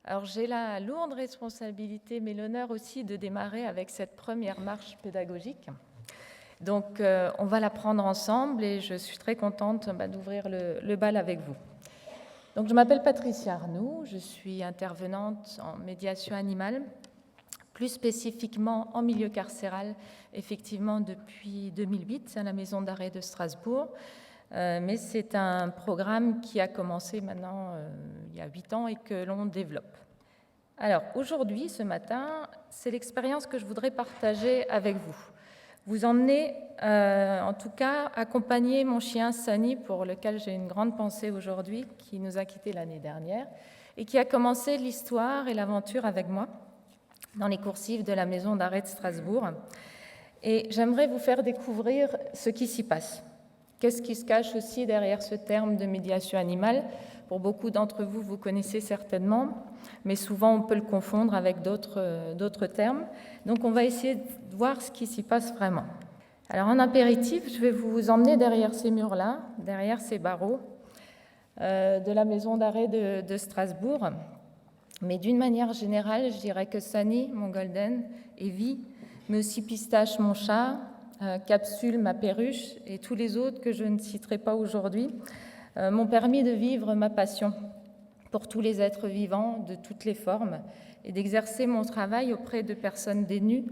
Alors j'ai la lourde responsabilité, mais l'honneur aussi de démarrer avec cette première marche pédagogique. Donc on va la prendre ensemble et je suis très contente d'ouvrir le bal avec vous. Donc je m'appelle Patricia Arnoux, je suis intervenante en médiation animale, plus spécifiquement en milieu carcéral, effectivement depuis 2008 à la maison d'arrêt de Strasbourg. Mais c'est un programme qui a commencé maintenant il y a 8 ans et que l'on développe. Alors aujourd'hui, ce matin, c'est l'expérience que je voudrais partager avec vous. Vous emmenez, en tout cas, accompagner mon chien Sani, pour lequel j'ai une grande pensée aujourd'hui, qui nous a quittés l'année dernière et qui a commencé l'histoire et l'aventure avec moi dans les coursives de la maison d'arrêt de Strasbourg. Et j'aimerais vous faire découvrir ce qui s'y passe. Qu'est-ce qui se cache aussi derrière ce terme de médiation animale? Pour beaucoup d'entre vous, vous connaissez certainement, mais souvent on peut le confondre avec d'autres termes. Donc on va essayer de voir ce qui s'y passe vraiment. Alors en impératif, je vais vous emmener derrière ces murs-là, derrière ces barreaux de la maison d'arrêt de Strasbourg. Mais d'une manière générale, je dirais que Sani, mon golden, Evie, mais aussi Pistache, mon chat, Capsule, ma perruche, et tous les autres que je ne citerai pas aujourd'hui, m'ont permis de vivre ma passion pour tous les êtres vivants de toutes les formes et d'exercer mon travail auprès de personnes dénues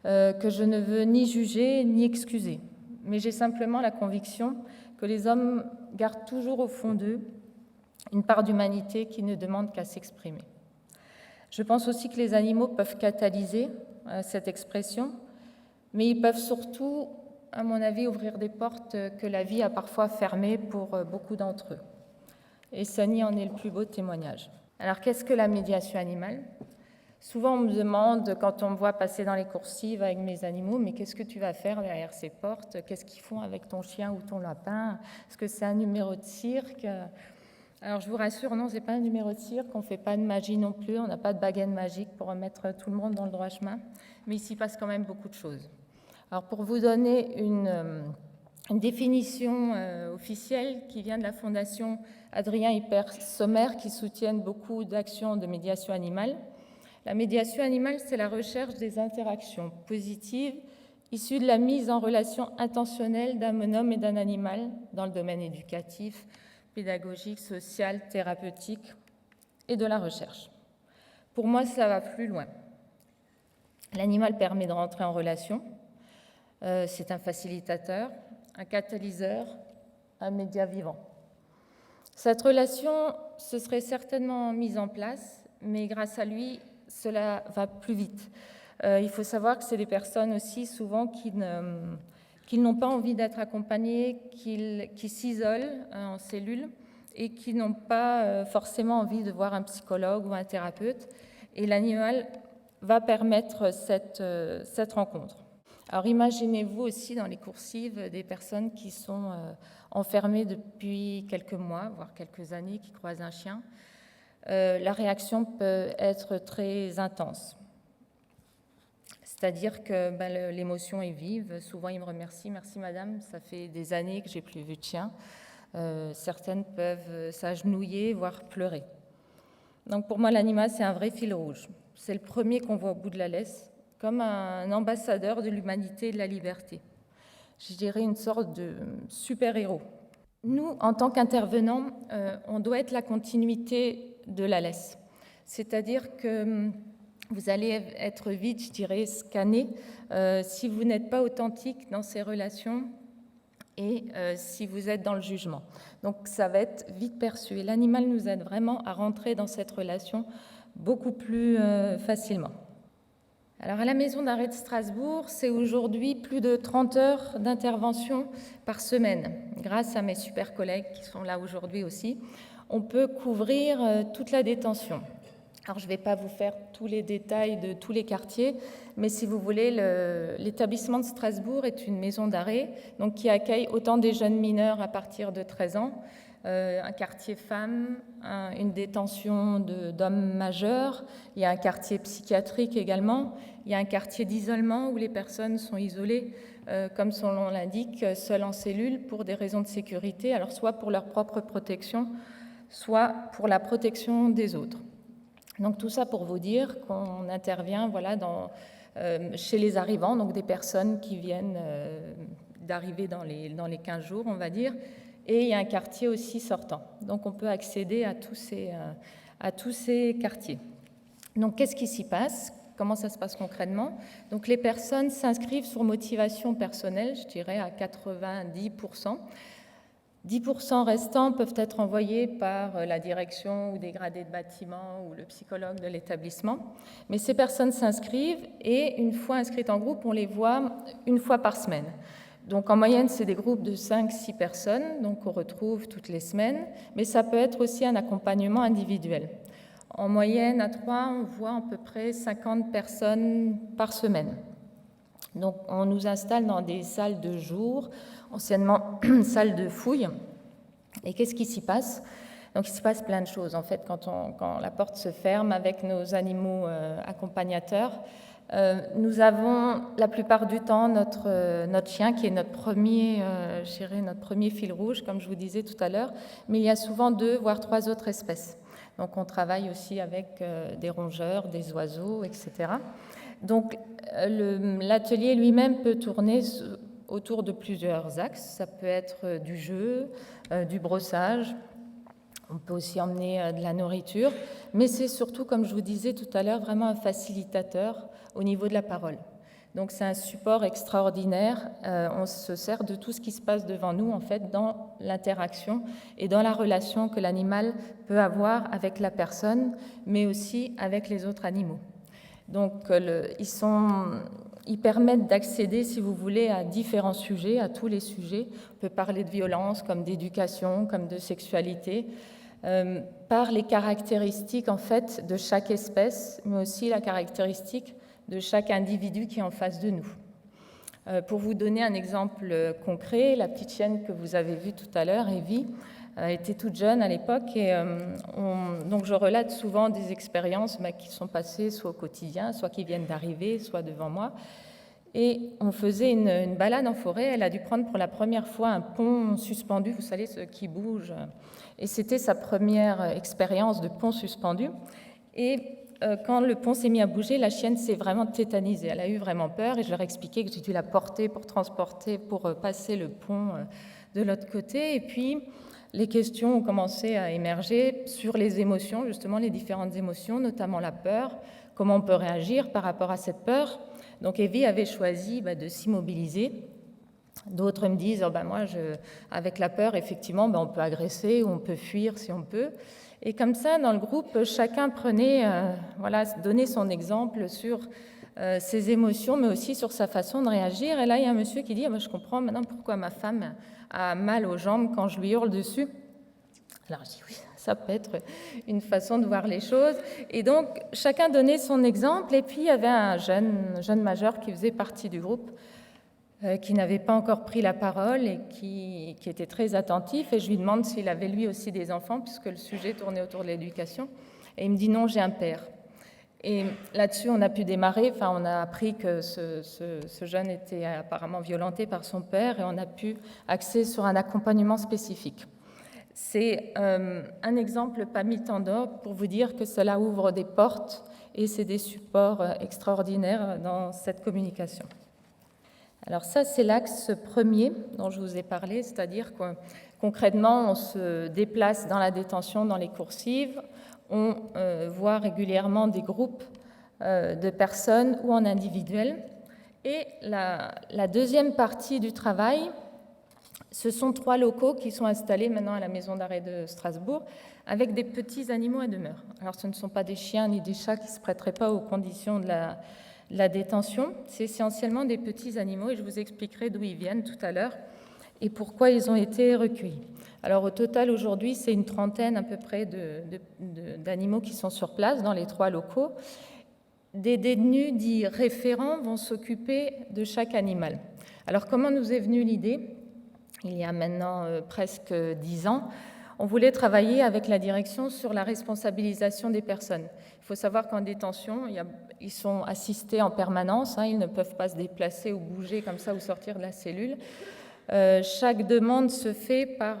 que je ne veux ni juger ni excuser. Mais j'ai simplement la conviction que les hommes gardent toujours au fond d'eux une part d'humanité qui ne demande qu'à s'exprimer. Je pense aussi que les animaux peuvent catalyser cette expression, mais ils peuvent surtout, à mon avis, ouvrir des portes que la vie a parfois fermées pour beaucoup d'entre eux. Et Sani en est le plus beau témoignage. Alors, qu'est-ce que la médiation animale? Souvent, on me demande, quand on me voit passer dans les coursives avec mes animaux, mais qu'est-ce que tu vas faire derrière ces portes? Qu'est-ce qu'ils font avec ton chien ou ton lapin? Est-ce que c'est un numéro de cirque? Alors, je vous rassure, non, ce n'est pas un numéro de cirque, on ne fait pas de magie non plus, on n'a pas de baguette magique pour remettre tout le monde dans le droit chemin, mais il s'y passe quand même beaucoup de choses. Alors, pour vous donner une définition officielle qui vient de la Fondation Adrien Hyper-Sommer, qui soutiennent beaucoup d'actions de médiation animale, la médiation animale, c'est la recherche des interactions positives issues de la mise en relation intentionnelle d'un homme et d'un animal dans le domaine éducatif, pédagogique, social, thérapeutique et de la recherche. Pour moi, ça va plus loin. L'animal permet de rentrer en relation. C'est un facilitateur, un catalyseur, un média vivant. Cette relation se serait certainement mise en place, mais grâce à lui, cela va plus vite. Il faut savoir que c'est des personnes aussi souvent qui n'ont pas envie d'être accompagnées, qui s'isolent en cellule et qui n'ont pas forcément envie de voir un psychologue ou un thérapeute. Et l'animal va permettre cette rencontre. Alors imaginez-vous aussi dans les coursives des personnes qui sont enfermées depuis quelques mois, voire quelques années, qui croisent un chien. La réaction peut être très intense. C'est-à-dire que l'émotion est vive. Souvent, ils me remercient. Merci madame, ça fait des années que j'ai plus vu de chien. Certaines peuvent s'agenouiller, voire pleurer. Donc pour moi, l'animal, c'est un vrai fil rouge. C'est le premier qu'on voit au bout de la laisse, comme un ambassadeur de l'humanité et de la liberté. Je dirais une sorte de super-héros. Nous, en tant qu'intervenants, on doit être la continuité de la laisse. C'est-à-dire que vous allez être vite, je dirais, scanné si vous n'êtes pas authentique dans ces relations et si vous êtes dans le jugement. Donc ça va être vite perçu. Et l'animal nous aide vraiment à rentrer dans cette relation beaucoup plus facilement. Alors à la maison d'arrêt de Strasbourg, c'est aujourd'hui plus de 30 heures d'intervention par semaine. Grâce à mes super collègues qui sont là aujourd'hui aussi, on peut couvrir toute la détention. Alors je ne vais pas vous faire tous les détails de tous les quartiers, mais si vous voulez, l'établissement de Strasbourg est une maison d'arrêt donc qui accueille autant des jeunes mineurs à partir de 13 ans, un quartier femmes, une détention d'hommes majeurs, il y a un quartier psychiatrique également, il y a un quartier d'isolement où les personnes sont isolées, comme son nom l'indique, seules en cellule pour des raisons de sécurité, alors soit pour leur propre protection, soit pour la protection des autres. Donc tout ça pour vous dire qu'on intervient chez les arrivants, donc des personnes qui viennent d'arriver dans les 15 jours, on va dire, et il y a un quartier aussi sortant. Donc on peut accéder à tous ces quartiers. Donc qu'est-ce qui s'y passe ? Comment ça se passe concrètement ? Donc les personnes s'inscrivent sur motivation personnelle, je dirais à 90%. 10% restants peuvent être envoyés par la direction ou des gradés de bâtiment ou le psychologue de l'établissement. Mais ces personnes s'inscrivent et une fois inscrites en groupe, on les voit une fois par semaine. Donc en moyenne, c'est des groupes de 5-6 personnes, donc on retrouve toutes les semaines, mais ça peut être aussi un accompagnement individuel. En moyenne, à 3, on voit à peu près 50 personnes par semaine. Donc on nous installe dans des salles de jour, anciennement salles de fouille. Et qu'est-ce qui s'y passe ? Donc il s'y passe plein de choses. En fait, quand la porte se ferme avec nos animaux accompagnateurs, nous avons la plupart du temps notre chien qui est notre premier fil rouge, comme je vous disais tout à l'heure, mais il y a souvent 2 voire 3 autres espèces. Donc on travaille aussi avec des rongeurs, des oiseaux, etc. Donc l'atelier lui-même peut tourner autour de plusieurs axes. Ça peut être du jeu, du brossage. On peut aussi emmener de la nourriture. Mais c'est surtout, comme je vous disais tout à l'heure, vraiment un facilitateur au niveau de la parole. Donc c'est un support extraordinaire. On se sert de tout ce qui se passe devant nous, en fait, dans l'interaction et dans la relation que l'animal peut avoir avec la personne, mais aussi avec les autres animaux. Donc ils permettent d'accéder, si vous voulez, à différents sujets, à tous les sujets. On peut parler de violence, comme d'éducation, comme de sexualité, par les caractéristiques, en fait, de chaque espèce, mais aussi la caractéristique de chaque individu qui est en face de nous. Pour vous donner un exemple concret, la petite chienne que vous avez vue tout à l'heure, Evie, était toute jeune à l'époque et donc je relate souvent des expériences qui sont passées soit au quotidien, soit qui viennent d'arriver, soit devant moi. Et on faisait une balade en forêt, elle a dû prendre pour la première fois un pont suspendu, vous savez, ce qui bouge. Et c'était sa première expérience de pont suspendu. Et quand le pont s'est mis à bouger, la chienne s'est vraiment tétanisée. Elle a eu vraiment peur et je leur ai expliqué que j'ai dû la porter pour transporter, pour passer le pont de l'autre côté. Et puis, les questions ont commencé à émerger sur les émotions, justement les différentes émotions, notamment la peur, comment on peut réagir par rapport à cette peur. Donc Evie avait choisi de s'immobiliser. D'autres me disent, avec la peur, effectivement, on peut agresser ou on peut fuir si on peut. Et comme ça, dans le groupe, chacun donnait son exemple sur ses émotions, mais aussi sur sa façon de réagir. Et là, il y a un monsieur qui dit, je comprends maintenant pourquoi ma femme a mal aux jambes quand je lui hurle dessus. Alors je dis oui, ça peut être une façon de voir les choses. Et donc, chacun donnait son exemple. Et puis, il y avait un jeune majeur qui faisait partie du groupe, qui n'avait pas encore pris la parole et qui était très attentif. Et je lui demande s'il avait lui aussi des enfants, puisque le sujet tournait autour de l'éducation. Et il me dit non, j'ai un père. Et là-dessus, on a pu démarrer. On a appris que ce jeune était apparemment violenté par son père et on a pu axer sur un accompagnement spécifique. C'est un exemple pas mis tant d'or pour vous dire que cela ouvre des portes et c'est des supports extraordinaires dans cette communication. Alors ça, c'est l'axe premier dont je vous ai parlé, c'est-à-dire que concrètement, on se déplace dans la détention, dans les coursives, on voit régulièrement des groupes de personnes ou en individuel. Et la deuxième partie du travail, ce sont 3 locaux qui sont installés maintenant à la maison d'arrêt de Strasbourg avec des petits animaux à demeure. Alors ce ne sont pas des chiens ni des chats qui ne se prêteraient pas aux conditions de la détention, c'est essentiellement des petits animaux et je vous expliquerai d'où ils viennent tout à l'heure et pourquoi ils ont été recueillis. Alors au total aujourd'hui, c'est une trentaine à peu près d'animaux qui sont sur place dans les 3 locaux. Des détenus dits référents vont s'occuper de chaque animal. Alors comment nous est venue l'idée ? Il y a maintenant presque 10 ans, on voulait travailler avec la direction sur la responsabilisation des personnes. Il faut savoir qu'en détention, ils sont assistés en permanence, ils ne peuvent pas se déplacer ou bouger comme ça ou sortir de la cellule. Chaque demande se fait par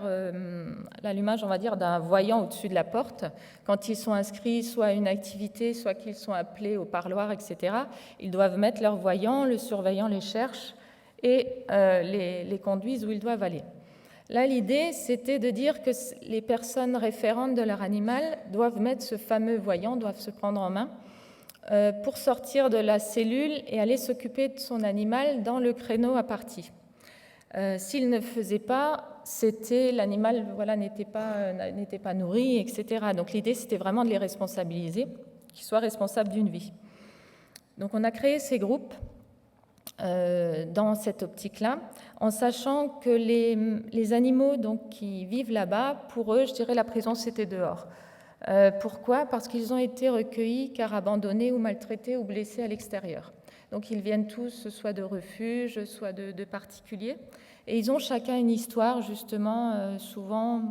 l'allumage, on va dire, d'un voyant au-dessus de la porte. Quand ils sont inscrits soit à une activité, soit qu'ils sont appelés au parloir, etc., ils doivent mettre leur voyant, le surveillant les cherche et les conduisent où ils doivent aller. Là, l'idée, c'était de dire que les personnes référentes de leur animal doivent mettre ce fameux voyant, doivent se prendre en main pour sortir de la cellule et aller s'occuper de son animal dans le créneau à partie. S'il ne faisait pas, l'animal n'était pas nourri, etc. Donc l'idée, c'était vraiment de les responsabiliser, qu'ils soient responsables d'une vie. Donc on a créé ces groupes dans cette optique-là, en sachant que les animaux donc, qui vivent là-bas, pour eux, je dirais la prison, c'était dehors. Pourquoi ? Parce qu'ils ont été recueillis car abandonnés ou maltraités ou blessés à l'extérieur. Donc ils viennent tous, soit de refuges, soit de particuliers, et ils ont chacun une histoire justement souvent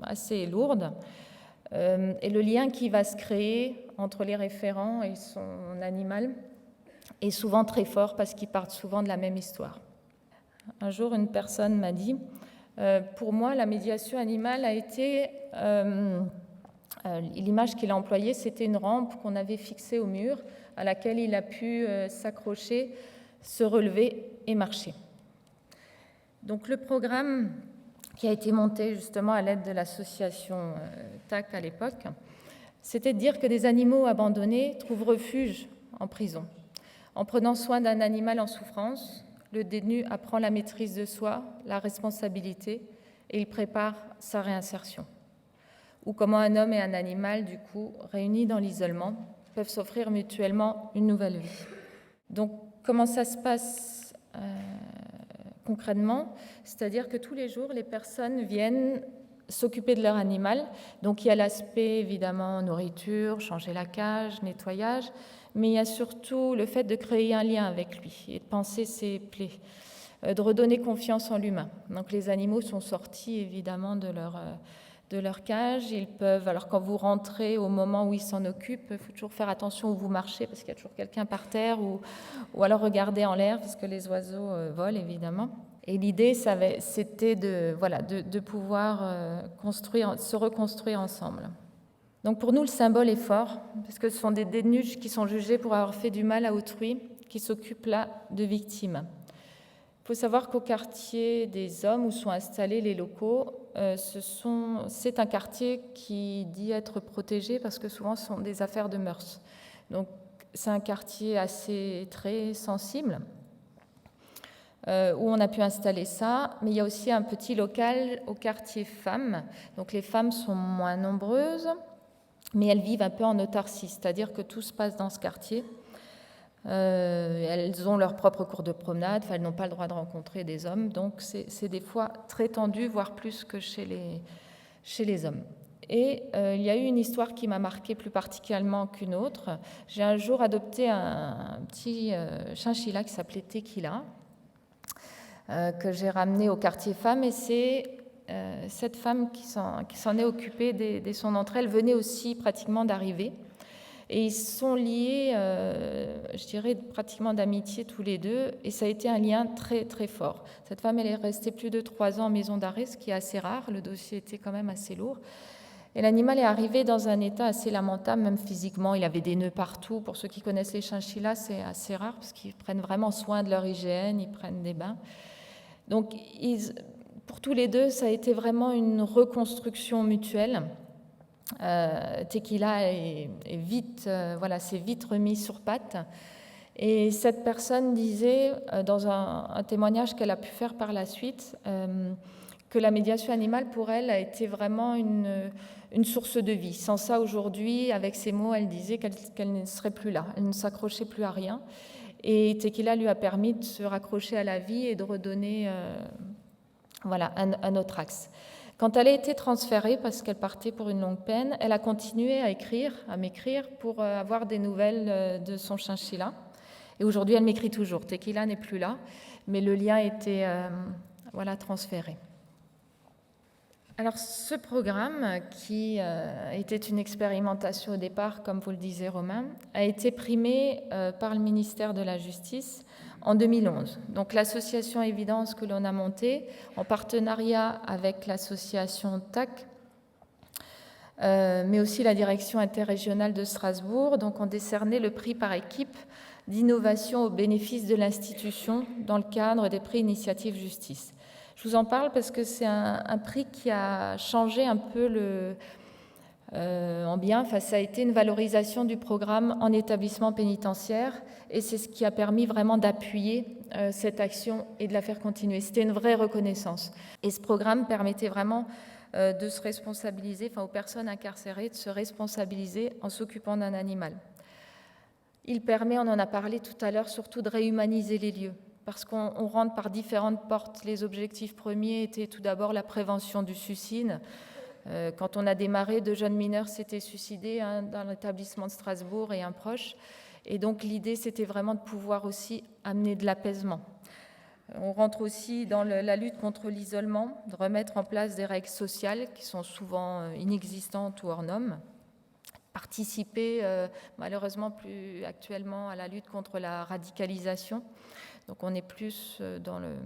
assez lourde. Et le lien qui va se créer entre les référents et son animal est souvent très fort parce qu'ils partent souvent de la même histoire. Un jour, une personne m'a dit pour moi, la médiation animale a été... l'image qu'il a employée, c'était une rampe qu'on avait fixée au mur à laquelle il a pu s'accrocher, se relever et marcher. Donc le programme qui a été monté justement à l'aide de l'association TAC à l'époque, c'était de dire que des animaux abandonnés trouvent refuge en prison. En prenant soin d'un animal en souffrance, le détenu apprend la maîtrise de soi, la responsabilité, et il prépare sa réinsertion. Ou comment un homme et un animal, du coup, réunis dans l'isolement, peuvent s'offrir mutuellement une nouvelle vie. Donc, comment ça se passe concrètement ? C'est-à-dire que tous les jours, les personnes viennent s'occuper de leur animal. Donc, il y a l'aspect, évidemment, nourriture, changer la cage, nettoyage, mais il y a surtout le fait de créer un lien avec lui et de penser ses plaies, de redonner confiance en l'humain. Donc, les animaux sont sortis, évidemment, de leur cage. Ils peuvent, alors quand vous rentrez au moment où ils s'en occupent, il faut toujours faire attention où vous marchez parce qu'il y a toujours quelqu'un par terre ou alors regarder en l'air parce que les oiseaux volent évidemment. Et l'idée, c'était de pouvoir se reconstruire ensemble. Donc pour nous, le symbole est fort parce que ce sont des détenus qui sont jugés pour avoir fait du mal à autrui, qui s'occupent là de victimes. Il faut savoir qu'au quartier des hommes où sont installés les locaux, c'est un quartier qui dit être protégé parce que souvent ce sont des affaires de mœurs. Donc c'est un quartier très sensible où on a pu installer ça, mais il y a aussi un petit local au quartier femmes. Donc les femmes sont moins nombreuses, mais elles vivent un peu en autarcie, c'est-à-dire que tout se passe dans ce quartier. Elles ont leur propre cours de promenade, elles n'ont pas le droit de rencontrer des hommes, donc c'est des fois très tendu, voire plus que chez les hommes. Et il y a eu une histoire qui m'a marquée plus particulièrement qu'une autre. J'ai un jour adopté un petit chinchilla qui s'appelait Tequila, que j'ai ramené au quartier femmes, et c'est cette femme qui s'en est occupée dès son entrée. Elle venait aussi pratiquement d'arriver. Et ils sont liés, je dirais, pratiquement d'amitié tous les deux. Et ça a été un lien très, très fort. Cette femme, elle est restée plus de 3 ans en maison d'arrêt, ce qui est assez rare. Le dossier était quand même assez lourd. Et l'animal est arrivé dans un état assez lamentable, même physiquement. Il avait des nœuds partout. Pour ceux qui connaissent les chinchillas, c'est assez rare parce qu'ils prennent vraiment soin de leur hygiène, ils prennent des bains. Donc, pour tous les deux, ça a été vraiment une reconstruction mutuelle. Tequila s'est vite remis sur pattes. Et cette personne disait, dans un témoignage qu'elle a pu faire par la suite, que la médiation animale, pour elle, a été vraiment une source de vie. Sans ça, aujourd'hui, avec ces mots, elle disait qu'elle ne serait plus là, elle ne s'accrochait plus à rien. Et Tequila lui a permis de se raccrocher à la vie et de redonner un autre axe. Quand elle a été transférée, parce qu'elle partait pour une longue peine, elle a continué à m'écrire pour avoir des nouvelles de son chinchilla. Et aujourd'hui, elle m'écrit toujours. Tequila n'est plus là, mais le lien était transféré. Alors, ce programme, qui était une expérimentation au départ, comme vous le disiez, Romain, a été primé par le ministère de la Justice en 2011. Donc l'association Évidence que l'on a montée en partenariat avec l'association TAC, mais aussi la direction interrégionale de Strasbourg, donc ont décerné le prix par équipe d'innovation au bénéfice de l'institution dans le cadre des prix Initiative Justice. Je vous en parle parce que c'est un prix qui a changé un peu en bien. Enfin, ça a été une valorisation du programme en établissement pénitentiaire et c'est ce qui a permis vraiment d'appuyer cette action et de la faire continuer. C'était une vraie reconnaissance. Et ce programme permettait vraiment de se responsabiliser, enfin aux personnes incarcérées, de se responsabiliser en s'occupant d'un animal. Il permet, on en a parlé tout à l'heure, surtout de réhumaniser les lieux, parce qu'on rentre par différentes portes. Les objectifs premiers étaient tout d'abord la prévention du suicide. Quand on a démarré, 2 jeunes mineurs s'étaient suicidés dans l'établissement de Strasbourg et un proche. Et donc l'idée, c'était vraiment de pouvoir aussi amener de l'apaisement. On rentre aussi dans la lutte contre l'isolement, de remettre en place des règles sociales qui sont souvent inexistantes ou hors normes. Participer malheureusement plus actuellement à la lutte contre la radicalisation. Donc on est plus dans le,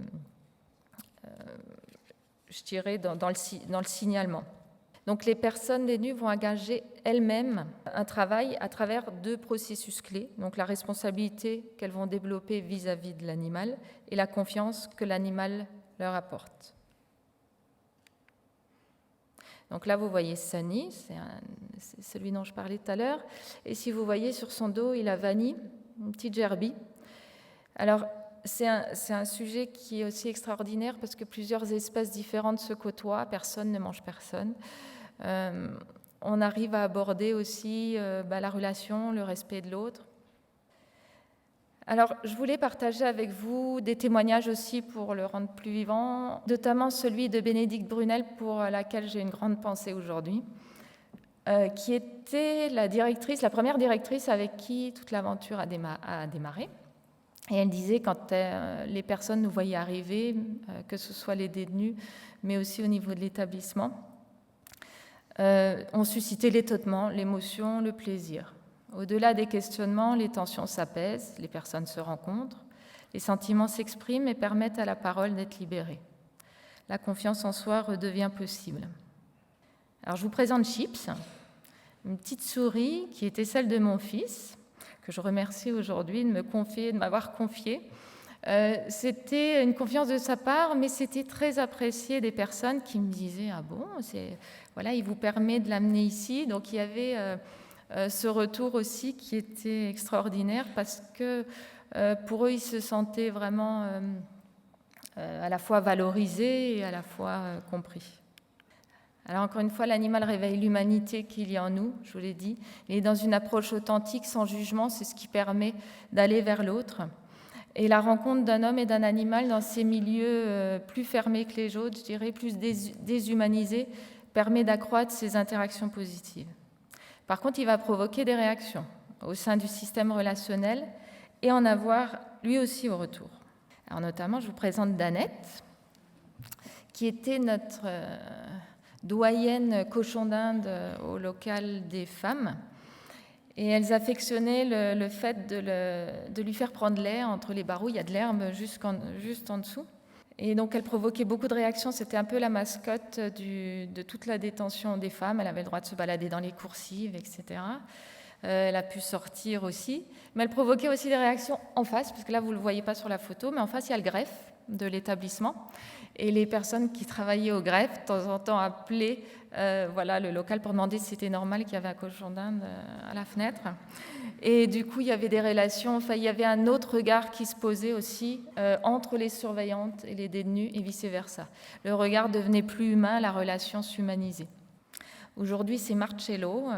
je dirais, dans le signalement. Donc les personnes détenues vont engager elles-mêmes un travail à travers 2 processus clés, donc la responsabilité qu'elles vont développer vis-à-vis de l'animal et la confiance que l'animal leur apporte. Donc là, vous voyez Sani, c'est celui dont je parlais tout à l'heure. Et si vous voyez sur son dos, il a Vanny, une petite gerbille. Alors, c'est un sujet qui est aussi extraordinaire parce que plusieurs espèces différentes se côtoient, personne ne mange personne. On arrive à aborder aussi la relation, le respect de l'autre. Alors, je voulais partager avec vous des témoignages aussi pour le rendre plus vivant, notamment celui de Bénédicte Brunel, pour laquelle j'ai une grande pensée aujourd'hui, qui était la première directrice avec qui toute l'aventure a démarré. Et elle disait, quand les personnes nous voyaient arriver, que ce soit les détenus, mais aussi au niveau de l'établissement, on suscitait l'étonnement, l'émotion, le plaisir. Au-delà des questionnements, les tensions s'apaisent, les personnes se rencontrent, les sentiments s'expriment et permettent à la parole d'être libérée. La confiance en soi redevient possible. Alors, je vous présente Chips, une petite souris qui était celle de mon fils, que je remercie aujourd'hui de m'avoir confiée. C'était une confiance de sa part, mais c'était très apprécié des personnes qui me disaient « Ah bon, voilà, il vous permet de l'amener ici ». Donc, il y avait ce retour aussi qui était extraordinaire parce que pour eux, ils se sentaient vraiment à la fois valorisés et à la fois compris. Alors encore une fois, l'animal réveille l'humanité qu'il y a en nous, je vous l'ai dit, et dans une approche authentique, sans jugement, c'est ce qui permet d'aller vers l'autre. Et la rencontre d'un homme et d'un animal dans ces milieux plus fermés que les autres, je dirais plus déshumanisés, permet d'accroître ces interactions positives. Par contre, il va provoquer des réactions au sein du système relationnel et en avoir lui aussi au retour. Alors notamment, je vous présente Danette, qui était notre doyenne cochon d'Inde au local des femmes. Et elles affectionnaient le fait de lui faire prendre l'air entre les barreaux. Il y a de l'herbe juste en dessous. Et donc, elle provoquait beaucoup de réactions. C'était un peu la mascotte de toute la détention des femmes. Elle avait le droit de se balader dans les coursives, etc. Elle a pu sortir aussi. Mais elle provoquait aussi des réactions en face, parce que là, vous ne le voyez pas sur la photo, mais en face, il y a le greffe de l'établissement. Et les personnes qui travaillaient au greffe, de temps en temps, appelaient le local pour demander si c'était normal qu'il y avait un cochon d'Inde à la fenêtre. Et du coup, il y avait des relations, il y avait un autre regard qui se posait aussi entre les surveillantes et les détenus et vice-versa. Le regard devenait plus humain, la relation s'humanisait. Aujourd'hui, c'est Marcello.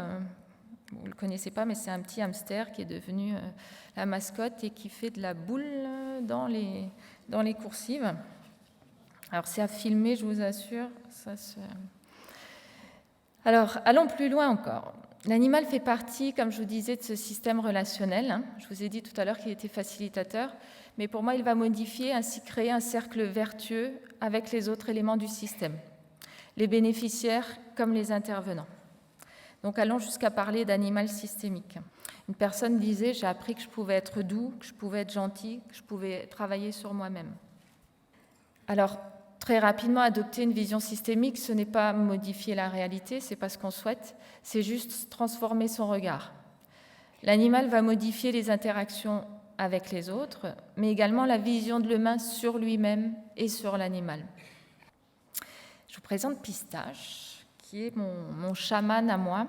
Vous ne le connaissez pas, mais c'est un petit hamster qui est devenu la mascotte et qui fait de la boule dans les coursives. Alors, c'est à filmer, je vous assure. Alors, allons plus loin encore. L'animal fait partie, comme je vous disais, de ce système relationnel. Je vous ai dit tout à l'heure qu'il était facilitateur, mais pour moi, il va modifier, ainsi créer un cercle vertueux avec les autres éléments du système, les bénéficiaires comme les intervenants. Donc, allons jusqu'à parler d'animal systémique. Une personne disait « J'ai appris que je pouvais être doux, que je pouvais être gentil, que je pouvais travailler sur moi-même ». Alors, très rapidement, adopter une vision systémique, ce n'est pas modifier la réalité, ce n'est pas ce qu'on souhaite, c'est juste transformer son regard. L'animal va modifier les interactions avec les autres, mais également la vision de l'humain sur lui-même et sur l'animal. Je vous présente Pistache, qui est mon chaman à moi,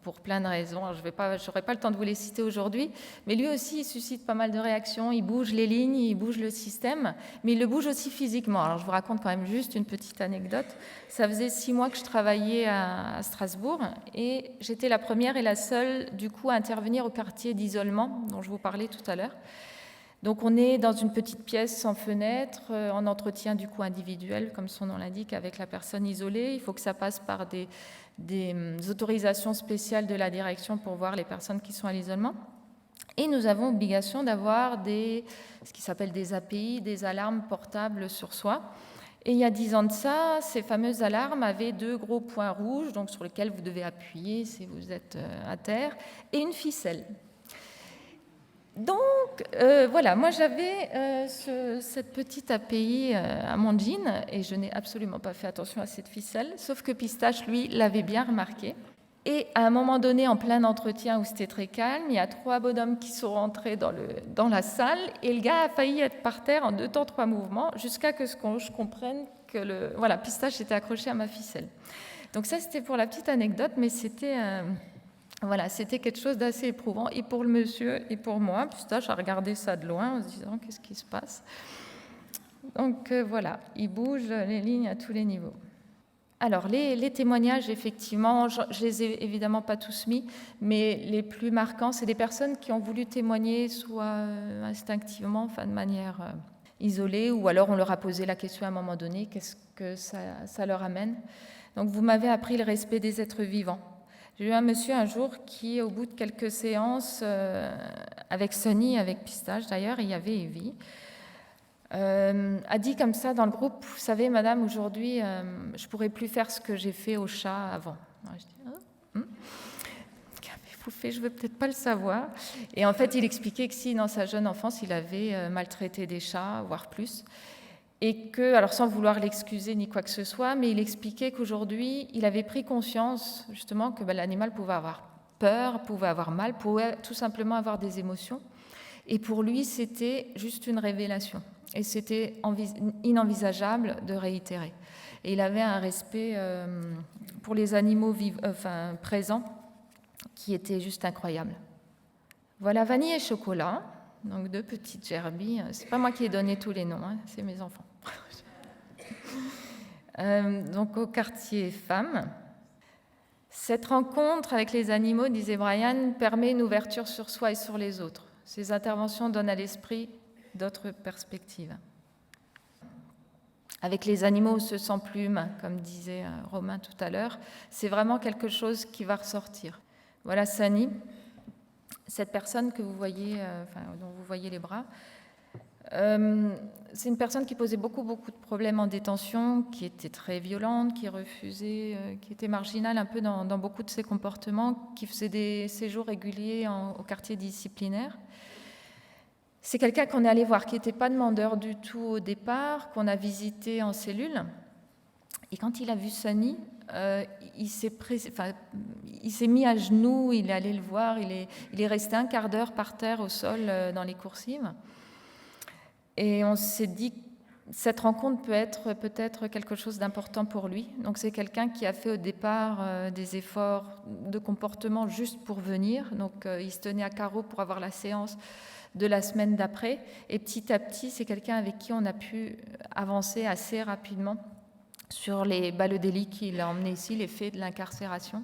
pour plein de raisons. Alors, je n'aurai pas le temps de vous les citer aujourd'hui, mais lui aussi, il suscite pas mal de réactions. Il bouge les lignes, il bouge le système, mais il le bouge aussi physiquement. Alors, je vous raconte quand même juste une petite anecdote. Ça faisait 6 mois que je travaillais à Strasbourg et j'étais la première et la seule, du coup, à intervenir au quartier d'isolement dont je vous parlais tout à l'heure. Donc, on est dans une petite pièce sans fenêtre, en entretien du coup individuel, comme son nom l'indique, avec la personne isolée. Il faut que ça passe par des autorisations spéciales de la direction pour voir les personnes qui sont à l'isolement. Et nous avons obligation d'avoir ce qui s'appelle des API, des alarmes portables sur soi. Et il y a 10 ans de ça, ces fameuses alarmes avaient 2 gros points rouges, donc sur lesquels vous devez appuyer si vous êtes à terre, et une ficelle. Donc, voilà, moi j'avais cette petite API à mon jean et je n'ai absolument pas fait attention à cette ficelle, sauf que Pistache, lui, l'avait bien remarqué. Et à un moment donné, en plein entretien où c'était très calme, il y a 3 bonhommes qui sont rentrés dans la salle et le gars a failli être par terre en 2 temps 3 mouvements jusqu'à ce que je comprenne que Pistache était accroché à ma ficelle. Donc ça, c'était pour la petite anecdote, mais c'était quelque chose d'assez éprouvant, et pour le monsieur et pour moi. Pistache a regardé ça de loin en se disant « Qu'est-ce qui se passe ?» Donc voilà, il bouge les lignes à tous les niveaux. Alors, les témoignages, effectivement, je ne les ai évidemment pas tous mis, mais les plus marquants, c'est des personnes qui ont voulu témoigner soit instinctivement, enfin de manière isolée, ou alors on leur a posé la question à un moment donné, qu'est-ce que ça leur amène. Donc, vous m'avez appris le respect des êtres vivants. J'ai eu un monsieur un jour qui, au bout de quelques séances, avec Sonny, avec Pistache d'ailleurs, il y avait Evie, a dit comme ça dans le groupe, vous savez madame, aujourd'hui je ne pourrais plus faire ce que j'ai fait au chat avant. Alors, je dis, qu'avez-vous fait? Je ne veux peut-être pas le savoir. Et en fait il expliquait que si dans sa jeune enfance il avait maltraité des chats, voire plus, et que, alors sans vouloir l'excuser ni quoi que ce soit, mais il expliquait qu'aujourd'hui il avait pris conscience justement que l'animal pouvait avoir peur, pouvait avoir mal, pouvait tout simplement avoir des émotions, et pour lui c'était juste une révélation. Et c'était inenvisageable de réitérer. Et il avait un respect pour les animaux présents qui était juste incroyable. Voilà, vanille et chocolat, donc 2 petites gerbilles. C'est pas moi qui ai donné tous les noms, hein, c'est mes enfants. Donc au quartier femmes. Cette rencontre avec les animaux, disait Brian, permet une ouverture sur soi et sur les autres. Ces interventions donnent à l'esprit d'autres perspectives. Avec les animaux, on se sent plus humain, comme disait Romain tout à l'heure. C'est vraiment quelque chose qui va ressortir. Voilà Sani, cette personne que vous voyez, dont vous voyez les bras. C'est une personne qui posait beaucoup de problèmes en détention, qui était très violente, qui refusait, qui était marginale un peu dans beaucoup de ses comportements, qui faisait des séjours réguliers au quartier disciplinaire. C'est quelqu'un qu'on est allé voir, qui n'était pas demandeur du tout au départ, qu'on a visité en cellule. Et quand il a vu Sonny, il s'est mis à genoux, il est allé le voir, il est resté un quart d'heure par terre au sol dans les coursives. Et on s'est dit que cette rencontre peut être peut-être quelque chose d'important pour lui. Donc c'est quelqu'un qui a fait au départ des efforts de comportement juste pour venir. Donc il se tenait à carreau pour avoir la séance de la semaine d'après. Et petit à petit, c'est quelqu'un avec qui on a pu avancer assez rapidement sur le délit qu'il a emmené ici, les faits de l'incarcération.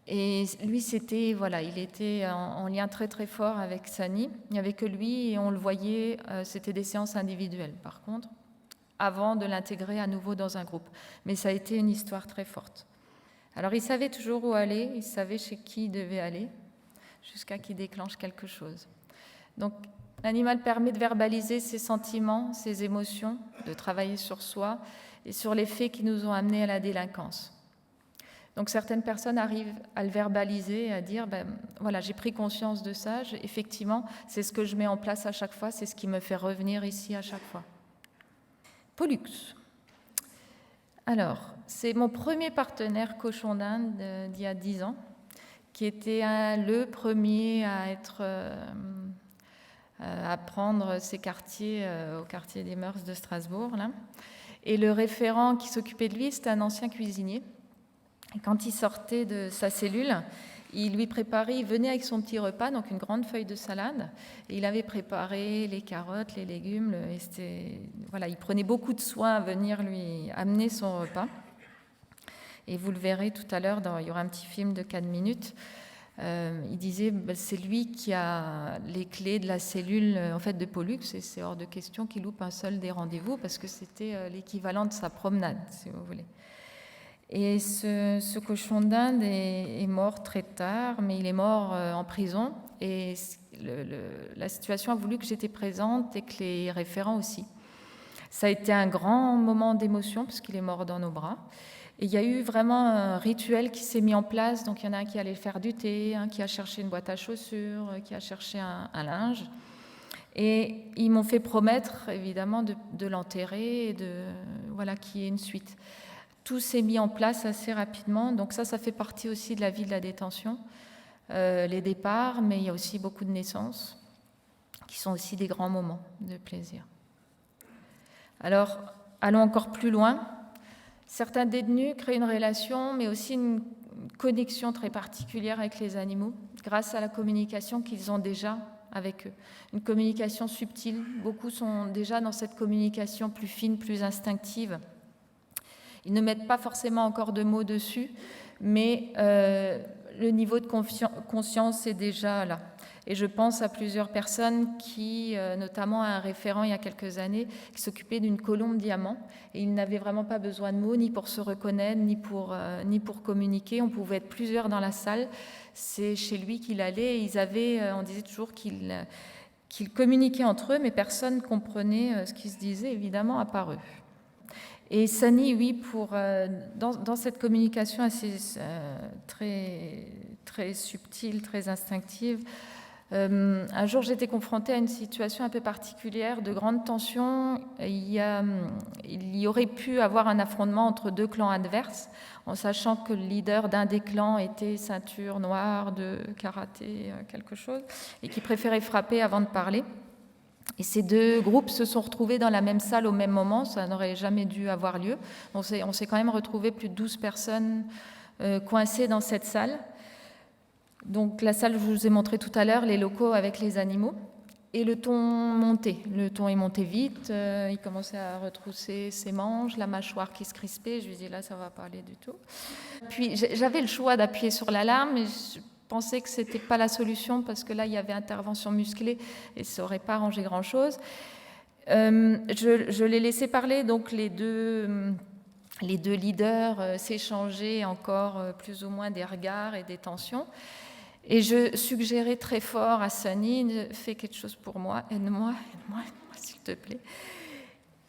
Et lui, il était en lien très très fort avec Sani. Il n'y avait que lui et on le voyait, c'était des séances individuelles par contre, avant de l'intégrer à nouveau dans un groupe. Mais ça a été une histoire très forte. Alors il savait toujours où aller, il savait chez qui il devait aller, jusqu'à qu'il déclenche quelque chose. Donc l'animal permet de verbaliser ses sentiments, ses émotions, de travailler sur soi et sur les faits qui nous ont amenés à la délinquance. Donc certaines personnes arrivent à le verbaliser, à dire voilà, j'ai pris conscience de ça, effectivement, c'est ce que je mets en place à chaque fois, c'est ce qui me fait revenir ici à chaque fois. Pollux. Alors, c'est mon premier partenaire cochon d'Inde d'il y a 10 ans, qui était le premier à prendre ses quartiers au quartier des Mœurs de Strasbourg. Là. Et le référent qui s'occupait de lui, c'était un ancien cuisinier. Et quand il sortait de sa cellule, il venait avec son petit repas, donc une grande feuille de salade. Et il avait préparé les carottes, les légumes. Il prenait beaucoup de soin à venir lui amener son repas. Et vous le verrez tout à l'heure, il y aura un petit film de 4 minutes. Il disait c'est lui qui a les clés de la cellule de Pollux, et c'est hors de question qu'il loupe un seul des rendez-vous parce que c'était l'équivalent de sa promenade, si vous voulez. Et ce cochon d'Inde est mort très tard, mais il est mort en prison. Et la situation a voulu que j'étais présente et que les référents aussi. Ça a été un grand moment d'émotion parce qu'il est mort dans nos bras. Et il y a eu vraiment un rituel qui s'est mis en place. Donc il y en a un qui allait faire du thé, un qui a cherché une boîte à chaussures, qui a cherché un linge. Et ils m'ont fait promettre, évidemment, de l'enterrer et qu'il y ait une suite. Tout s'est mis en place assez rapidement, donc ça fait partie aussi de la vie de la détention, les départs, mais il y a aussi beaucoup de naissances, qui sont aussi des grands moments de plaisir. Alors, allons encore plus loin. Certains détenus créent une relation, mais aussi une connexion très particulière avec les animaux, grâce à la communication qu'ils ont déjà avec eux. Une communication subtile, beaucoup sont déjà dans cette communication plus fine, plus instinctive. Ils ne mettent pas forcément encore de mots dessus, mais le niveau de conscience est déjà là. Et je pense à plusieurs personnes qui, notamment à un référent il y a quelques années, qui s'occupait d'une colombe diamant. Et il n'avait vraiment pas besoin de mots, ni pour se reconnaître, ni pour communiquer. On pouvait être plusieurs dans la salle. C'est chez lui qu'il allait. Et on disait toujours qu'ils communiquaient entre eux, mais personne ne comprenait ce qui se disait, évidemment, à part eux. Et Sani, oui, dans cette communication assez très, très subtile, très instinctive, un jour j'étais confrontée à une situation un peu particulière de grande tension. Il y aurait pu avoir un affrontement entre deux clans adverses, en sachant que le leader d'un des clans était ceinture noire de karaté, quelque chose, et qui préférait frapper avant de parler. Et ces deux groupes se sont retrouvés dans la même salle au même moment, ça n'aurait jamais dû avoir lieu. On s'est quand même retrouvé plus de 12 personnes coincées dans cette salle. Donc la salle, je vous ai montré tout à l'heure, les locaux avec les animaux. Et le ton montait. Le ton est monté vite, il commençait à retrousser ses manches, la mâchoire qui se crispait. Je lui dis là, ça ne va pas aller du tout. Puis j'avais le choix d'appuyer sur l'alarme, mais je pensais que ce n'était pas la solution parce que là, il y avait intervention musclée et ça n'aurait pas arrangé grand-chose. Je l'ai laissé parler, donc les deux leaders s'échangeaient encore plus ou moins des regards et des tensions. Et je suggérais très fort à Sunny, fais quelque chose pour moi, aide-moi, s'il te plaît.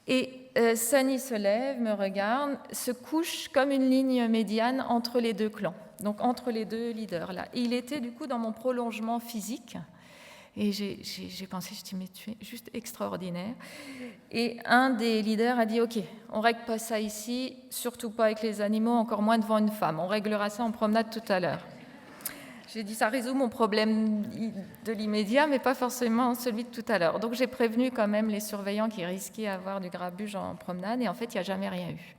Et Sunny se lève, me regarde, se couche comme une ligne médiane entre les deux clans, donc entre les deux leaders là. Et il était du coup dans mon prolongement physique. Et j'ai pensé, je dis, mais tu es juste extraordinaire. Et un des leaders a dit, ok, on règle pas ça ici, surtout pas avec les animaux, encore moins devant une femme. On réglera ça en promenade tout à l'heure. J'ai dit, ça résout mon problème de l'immédiat, mais pas forcément celui de tout à l'heure. Donc j'ai prévenu quand même les surveillants qui risquaient d'avoir du grabuge en promenade, et en fait, il n'y a jamais rien eu.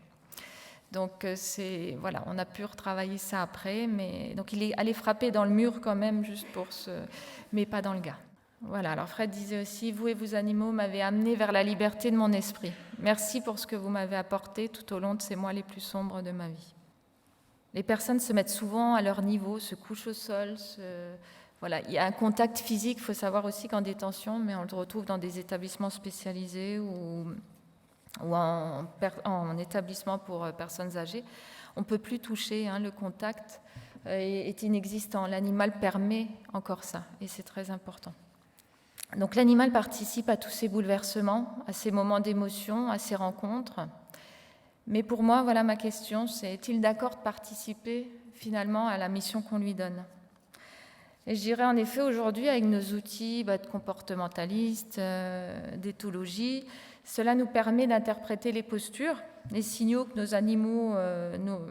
Donc on a pu retravailler ça après, mais donc il est allé frapper dans le mur quand même, juste mais pas dans le gars. Voilà, alors Fred disait aussi, vous et vos animaux m'avez amené vers la liberté de mon esprit. Merci pour ce que vous m'avez apporté tout au long de ces mois les plus sombres de ma vie. Les personnes se mettent souvent à leur niveau, se couchent au sol. Voilà. Il y a un contact physique, il faut savoir aussi qu'en détention, mais on le retrouve dans des établissements spécialisés ou en établissement pour personnes âgées. On ne peut plus toucher, le contact est inexistant. L'animal permet encore ça, et c'est très important. Donc l'animal participe à tous ces bouleversements, à ces moments d'émotion, à ces rencontres. Mais pour moi, voilà ma question, c'est est-il d'accord de participer finalement à la mission qu'on lui donne? Et je dirais en effet aujourd'hui, avec nos outils de comportementalistes, d'éthologie, cela nous permet d'interpréter les postures, les signaux que nos animaux, nos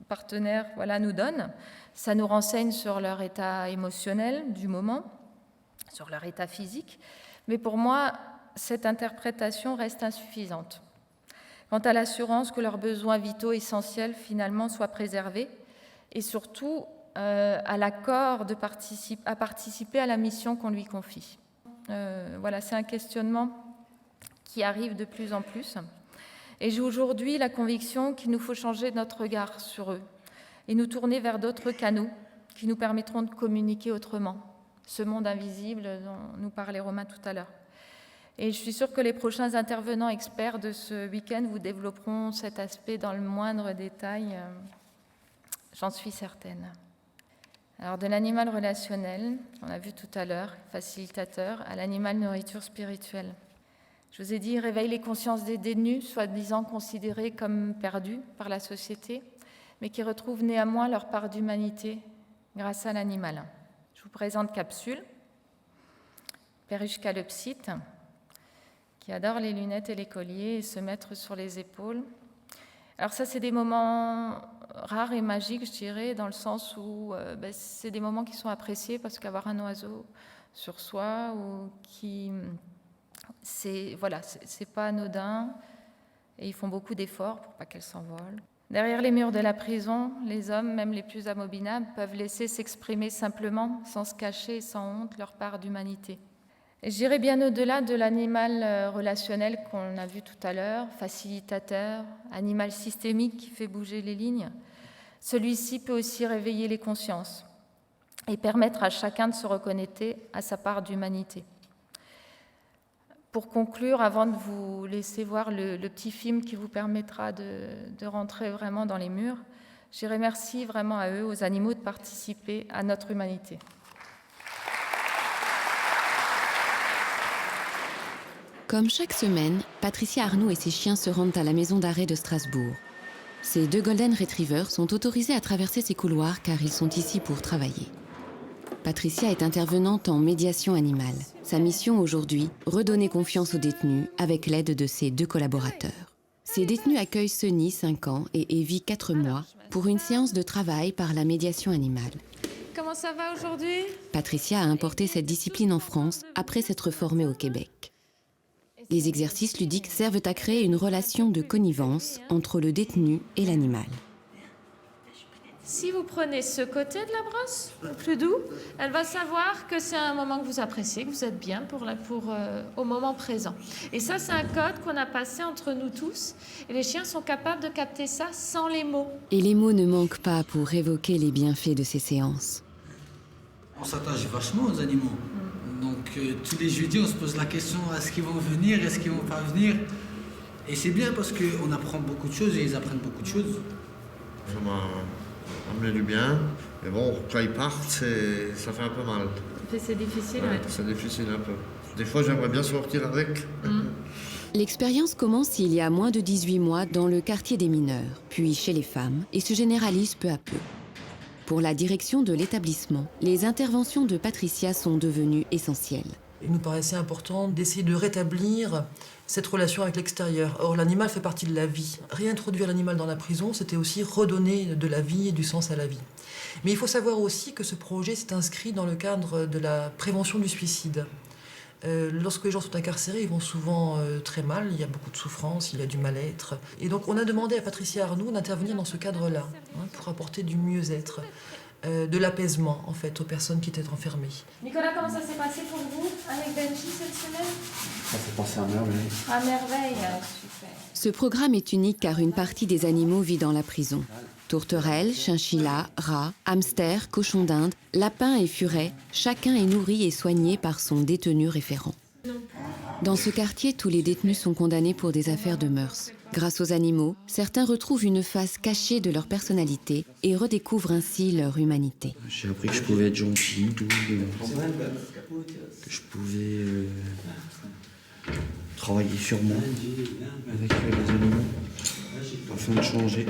partenaires nous donnent. Ça nous renseigne sur leur état émotionnel du moment, sur leur état physique. Mais pour moi, cette interprétation reste insuffisante. Quant à l'assurance que leurs besoins vitaux essentiels finalement soient préservés et surtout à l'accord à participer à la mission qu'on lui confie. Voilà, c'est un questionnement qui arrive de plus en plus. Et j'ai aujourd'hui la conviction qu'il nous faut changer notre regard sur eux et nous tourner vers d'autres canaux qui nous permettront de communiquer autrement, ce monde invisible dont nous parlait Romain tout à l'heure. Et je suis sûre que les prochains intervenants experts de ce week-end vous développeront cet aspect dans le moindre détail, j'en suis certaine. Alors de l'animal relationnel, on a vu tout à l'heure, facilitateur, à l'animal nourriture spirituelle. Je vous ai dit, réveille les consciences des détenus, soi-disant considérés comme perdus par la société, mais qui retrouvent néanmoins leur part d'humanité grâce à l'animal. Je vous présente Capsule, Perushka le psite, qui adore les lunettes et les colliers et se mettre sur les épaules. Alors ça, c'est des moments rares et magiques, je dirais, dans le sens où c'est des moments qui sont appréciés parce qu'avoir un oiseau sur soi ou qui... c'est pas anodin et ils font beaucoup d'efforts pour pas qu'elle s'envole. Derrière les murs de la prison, les hommes, même les plus abominables, peuvent laisser s'exprimer simplement, sans se cacher, sans honte, leur part d'humanité. Et je dirais bien au-delà de l'animal relationnel qu'on a vu tout à l'heure, facilitateur, animal systémique qui fait bouger les lignes, celui-ci peut aussi réveiller les consciences et permettre à chacun de se reconnecter à sa part d'humanité. Pour conclure, avant de vous laisser voir le petit film qui vous permettra de rentrer vraiment dans les murs, je dirais merci vraiment à eux, aux animaux, de participer à notre humanité. Comme chaque semaine, Patricia Arnoux et ses chiens se rendent à la maison d'arrêt de Strasbourg. Ces 2 Golden Retrievers sont autorisés à traverser ces couloirs car ils sont ici pour travailler. Patricia est intervenante en médiation animale. Sa mission aujourd'hui, redonner confiance aux détenus avec l'aide de ses 2 collaborateurs. Ces détenus accueillent Sunny, 5 ans, et Evie, 4 mois, pour une séance de travail par la médiation animale. Comment ça va aujourd'hui ? Patricia a importé cette discipline en France après s'être formée au Québec. Les exercices ludiques servent à créer une relation de connivence entre le détenu et l'animal. Si vous prenez ce côté de la brosse, le plus doux, elle va savoir que c'est un moment que vous appréciez, que vous êtes bien au moment présent. Et ça, c'est un code qu'on a passé entre nous tous. Et les chiens sont capables de capter ça sans les mots. Et les mots ne manquent pas pour évoquer les bienfaits de ces séances. On s'attache vachement aux animaux. Donc tous les jeudis, on se pose la question, est-ce qu'ils vont venir, est-ce qu'ils ne vont pas venir? Et c'est bien parce qu'on apprend beaucoup de choses et ils apprennent beaucoup de choses. Ça m'a amené du bien. Mais bon, quand ils partent, ça fait un peu mal. C'est difficile, ouais. C'est difficile un peu. Des fois, j'aimerais bien sortir avec. L'expérience commence il y a moins de 18 mois dans le quartier des mineurs, puis chez les femmes, et se généralise peu à peu. Pour la direction de l'établissement, les interventions de Patricia sont devenues essentielles. Il nous paraissait important d'essayer de rétablir cette relation avec l'extérieur. Or, l'animal fait partie de la vie. Réintroduire l'animal dans la prison, c'était aussi redonner de la vie et du sens à la vie. Mais il faut savoir aussi que ce projet s'est inscrit dans le cadre de la prévention du suicide. Lorsque les gens sont incarcérés, ils vont souvent très mal, il y a beaucoup de souffrance, il y a du mal-être. Et donc on a demandé à Patricia Arnoux d'intervenir dans ce cadre-là, pour apporter du mieux-être, de l'apaisement en fait aux personnes qui étaient enfermées. Nicolas, comment ça s'est passé pour vous avec Benji cette semaine? Ça s'est passé à merveille. À merveille, super. Ce programme est unique car une partie des animaux vit dans la prison. Tourterelles, chinchillas, rats, hamsters, cochons d'Inde, lapins et furets, chacun est nourri et soigné par son détenu référent. Dans ce quartier, tous les détenus sont condamnés pour des affaires de mœurs. Grâce aux animaux, certains retrouvent une face cachée de leur personnalité et redécouvrent ainsi leur humanité. J'ai appris que je pouvais être gentil, doux, que je pouvais travailler sur moi avec les animaux. afin de changer.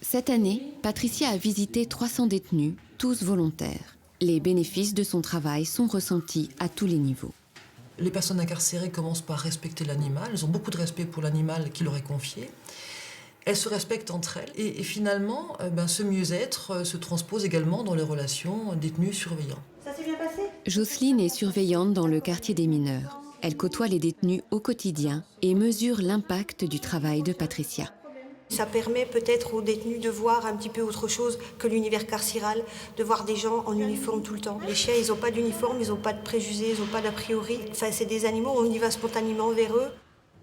Cette année, Patricia a visité 300 détenus, tous volontaires. Les bénéfices de son travail sont ressentis à tous les niveaux. Les personnes incarcérées commencent par respecter l'animal. Elles ont beaucoup de respect pour l'animal qui leur est confié. Elles se respectent entre elles. Et finalement, ce mieux-être se transpose également dans les relations détenus-surveillants. Ça s'est bien passé ? Jocelyne est surveillante dans le quartier des mineurs. Elle côtoie les détenus au quotidien et mesure l'impact du travail de Patricia. Ça permet peut-être aux détenus de voir un petit peu autre chose que l'univers carcéral, de voir des gens en uniforme tout le temps. Les chiens, ils n'ont pas d'uniforme, ils n'ont pas de préjugés, ils n'ont pas d'a priori. Enfin, c'est des animaux, on y va spontanément vers eux.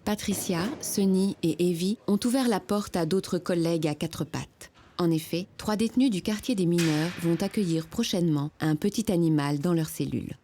Patricia, Sonny et Evie ont ouvert la porte à d'autres collègues à quatre pattes. En effet, 3 détenus du quartier des mineurs vont accueillir prochainement un petit animal dans leur cellule.